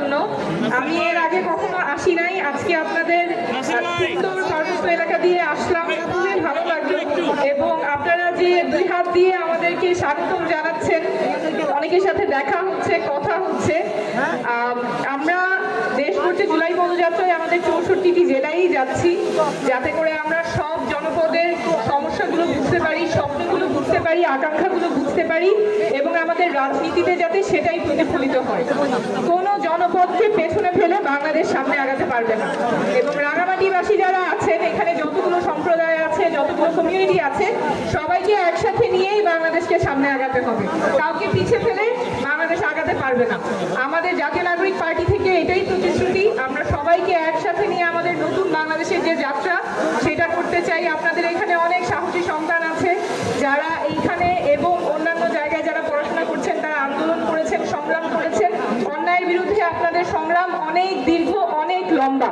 জন্য। আমি এর আগে কখনো আসি নাই, আজকে আপনাদের সুন্দর পার্বত্য এলাকা দিয়ে আসলাম, খুবই ভালো লাগলো। এবং আপনারা যে দুই হাত দিয়ে আমাদেরকে স্বাগতম জানাচ্ছেন, অনেকের সাথে দেখা হচ্ছে, কথা হচ্ছে। আমরা দেশব্যাপী জুলাই পদযাত্রায় আমাদের 64টি জেলায় যাচ্ছি, যাতে করে আমরা সব জনপদের সমস্যাগুলো বুঝতে পারি, স্বপ্নগুলো বুঝতে পারি, আকাঙ্ক্ষাগুলো বুঝতে পারি এবং আমাদের রাজনীতিতে যাতে সেটাই প্রতিফলিত হয়। কোনো জনপদকে পেছনে ফেলে বাংলাদেশ সামনে আগাতে পারবে না। এবং রাঙামাটিবাসী যারা আছেন, এখানে যতগুলো সম্প্রদায় আছে, যতগুলো কমিউনিটি আছে, সবাইকে একসাথে নিয়েই বাংলাদেশকে সামনে আগাতে হবে। কাউকে পিছিয়ে ফেলে বাংলাদেশ আগাতে পারবে না। আমাদের জাতীয় নাগরিক পার্টি থেকে এটাই প্রতিশ্রুতি, আমরা সবাইকে একসাথে নিয়ে আমাদের নতুন বাংলাদেশের যে যাত্রা সেটা করতে চাই। আপনাদের এখানে অনেক সাহসী সন্তান আছে যারা এইখানে এবং অন্যান্য জায়গায় যারা পড়াশোনা করছেন, তারা আন্দোলন করেছেন, সংগ্রাম করেছেন। অন্যায়ের বিরুদ্ধে আপনাদের সংগ্রাম অনেক দীর্ঘ, অনেক লম্বা।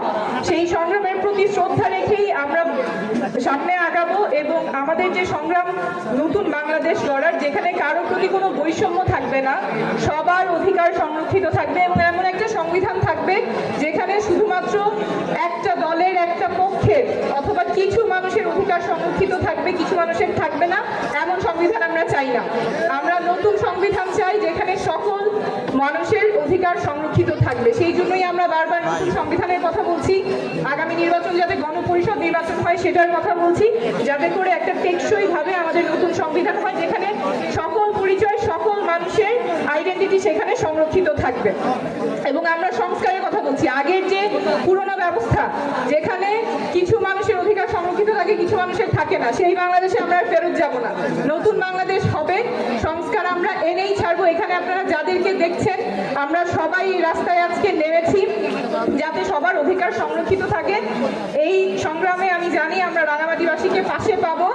সেই সংগ্রামের প্রতি শ্রদ্ধা রেখেই আমরা সামনে আগাবো এবং আমাদের যে সংগ্রাম নতুন বাংলাদেশ গড়ার, যেখানে কারো প্রতি কোনো বৈষম্য থাকবে না, সবার অধিকার সংরক্ষিত থাকবে এবং এমন একটা সংবিধান থাকবে যেখানে শুধুমাত্র একটা দলের, একটা পক্ষের অথবা কিছু মানুষের অধিকার সংরক্ষিত থাকবে, কিছু মানুষের থাকবে না, এমন সংবিধান আমরা চাই না। আমরা নতুন সংবিধান চাই যেখানে সকল মানুষের অধিকার সংরক্ষিত থাকবে। সেই জন্যই আমরা বারবার নতুন সংবিধানের কথা বলছি। আগামী নির্বাচন যাতে গণপরিষদ নির্বাচন হয় সেটার কথা বলছি, যাতে করে একটা টেকসই ভাবে আমাদের নতুন সংবিধান হয় যেখানে সকল পরিচয়, সকল মানুষের আইডেন্টিটি সেখানে সংরক্ষিত থাকবে। এবং আমরা সংস্কারের কথা বলছি। আগের যে পুরোনো ব্যবস্থা যেখানে কিছু মানুষের অধিকার সংরক্ষিত থাকে, কিছু মানুষের থাকে না, সেই বাংলাদেশে আমরা ফেরত যাব না। নতুন বাংলাদেশ হবে, সংস্কার আমরা এনেই ছাড়বো। এখানে আপনারা যাদেরকে দেখছেন, আমরা সবাই রাস্তায় আজকে নেমেছি যাতে সবার অধিকার সংরক্ষিত থাকে। এই সংগ্রামে আমি জানি আমরা রাঙামাটিবাসীকে পাশে পাবো।